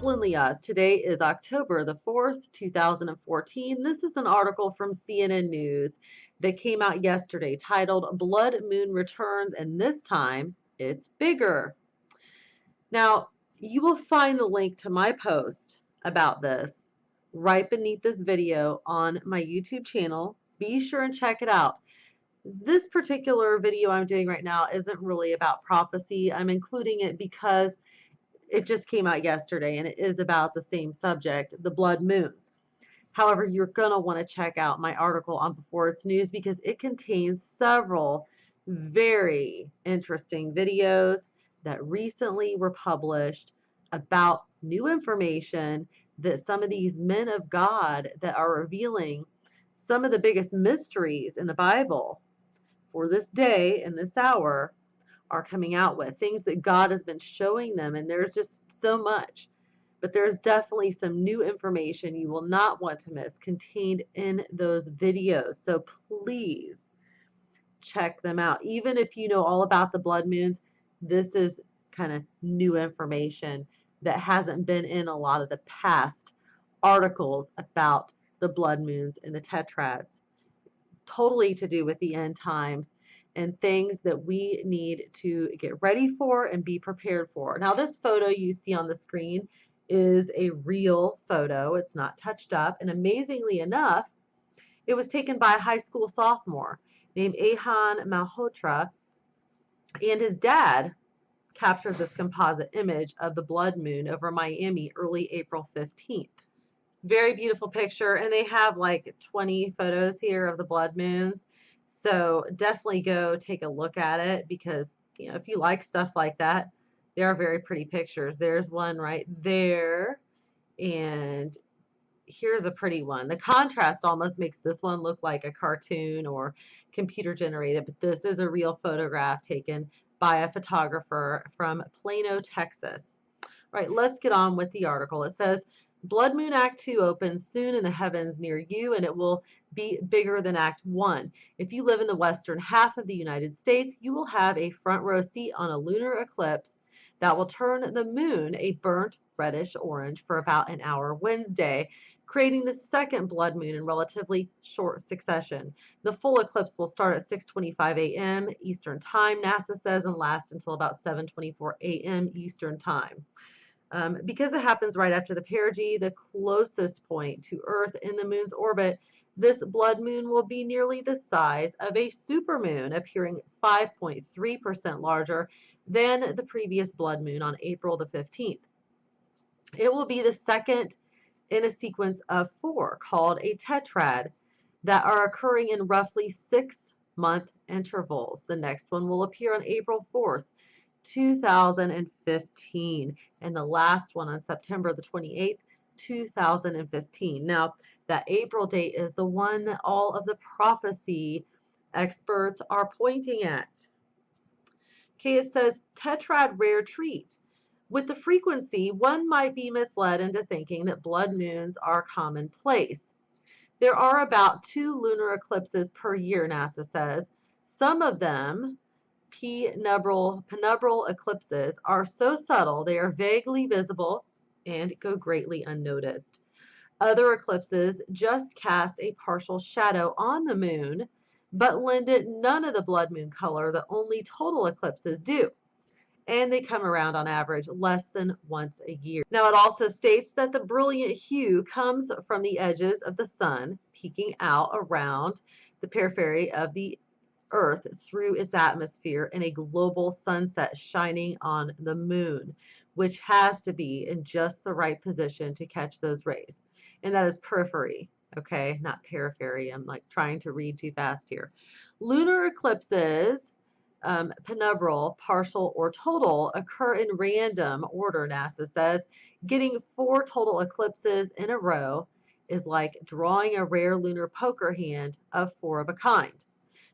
Lynn Liaz. Today is October the 4th, 2014. This is an article from CNN News that came out yesterday titled Blood Moon Returns, and this time it's bigger. Now, you will find the link to my post about this right beneath this video on my YouTube channel. Be sure and check it out. This particular video I'm doing right now isn't really about prophecy. I'm including it because it just came out yesterday and it is about the same subject, the blood moons. However, you're going to want to check out my article on Before It's News because it contains several very interesting videos that recently were published about new information that some of these men of God that are revealing some of the biggest mysteries in the Bible for this day and this hour are coming out with, things that God has been showing them. And there's just so much, but there's definitely some new information you will not want to miss contained in those videos. So please check them out. Even if you know all about the blood moons, this is kind of new information that hasn't been in a lot of the past articles about the blood moons and the tetrads. Totally to do with the end times and things that we need to get ready for and be prepared for. Now, this photo you see on the screen is a real photo. It's not touched up. And amazingly enough, it was taken by a high school sophomore named Ahan Malhotra. And his dad captured this composite image of the blood moon over Miami early April 15th. Very beautiful picture. And they have like 20 photos here of the blood moons. So definitely go take a look at it because, you know, if you like stuff like that, they are very pretty pictures. There's one right there. And here's a pretty one. The contrast almost makes this one look like a cartoon or computer generated, but this is a real photograph taken by a photographer from Plano, Texas. All right, let's get on with the article. It says, Blood Moon Act 2 opens soon in the heavens near you, and it will be bigger than Act 1. If you live in the western half of the United States, you will have a front row seat on a lunar eclipse that will turn the moon a burnt reddish orange for about an hour Wednesday, creating the second blood moon in relatively short succession. The full eclipse will start at 6:25 a.m. Eastern Time, NASA says, and last until about 7:24 a.m. Eastern Time. Because it happens right after the perigee, the closest point to Earth in the moon's orbit, this blood moon will be nearly the size of a supermoon, appearing 5.3% larger than the previous blood moon on April the 15th. It will be the second in a sequence of 4 called a tetrad that are occurring in roughly 6-month intervals. The next one will appear on April 4th. 2015, and the last one on September the 28th, 2015. Now, that April date is the one that all of the prophecy experts are pointing at. Okay, it says tetrad rare treat. With the frequency, one might be misled into thinking that blood moons are commonplace. There are about 2 lunar eclipses per year, NASA says. Some of them, penumbral eclipses, are so subtle they are vaguely visible and go greatly unnoticed. Other eclipses just cast a partial shadow on the moon, but lend it none of the blood moon color that only total eclipses do. And they come around on average less than once a year. Now, it also states that the brilliant hue comes from the edges of the sun peeking out around the periphery of the Earth through its atmosphere in a global sunset shining on the moon, which has to be in just the right position to catch those rays. And that is periphery, okay, not periphery. I'm like trying to read too fast here. Lunar eclipses, penumbral, partial, or total, occur in random order, NASA says. Getting 4 total eclipses in a row is like drawing a rare lunar poker hand of 4 of a kind.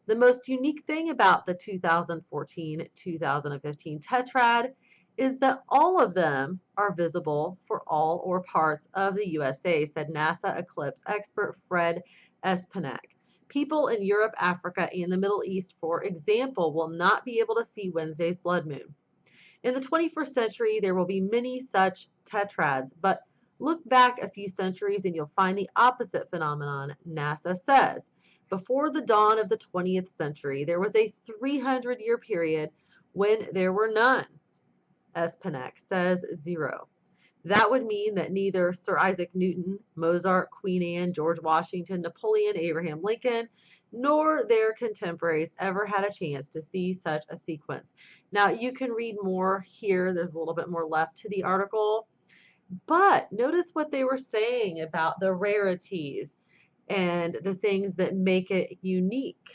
The most unique thing about the 2014-2015 tetrad is that all of them are visible for all or parts of the USA, said NASA eclipse expert Fred Espenak. People in Europe, Africa, and the Middle East, for example, will not be able to see Wednesday's blood moon. In the 21st century, there will be many such tetrads, but look back a few centuries and you'll find the opposite phenomenon, NASA says. Before the dawn of the 20th century, there was a 300-year period when there were none. Espenek says 0. That would mean that neither Sir Isaac Newton, Mozart, Queen Anne, George Washington, Napoleon, Abraham Lincoln, nor their contemporaries ever had a chance to see such a sequence. Now, you can read more here. There's a little bit more left to the article. But notice what they were saying about the rarities and the things that make it unique,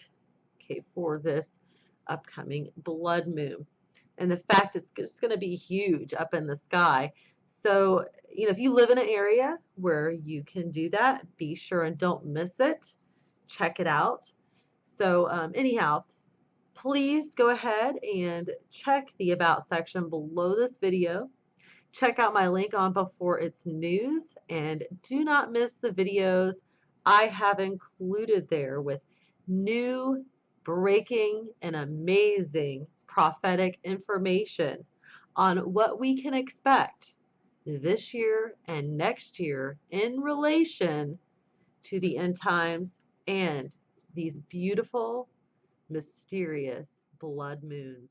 okay, for this upcoming blood moon. And the fact it's just going to be huge up in the sky. So, if you live in an area where you can do that, be sure and don't miss it. Check it out. So, anyhow, please go ahead and check the About section below this video. Check out my link on Before It's News, and do not miss the videos I have included there with new, breaking, and amazing prophetic information on what we can expect this year and next year in relation to the end times and these beautiful, mysterious blood moons.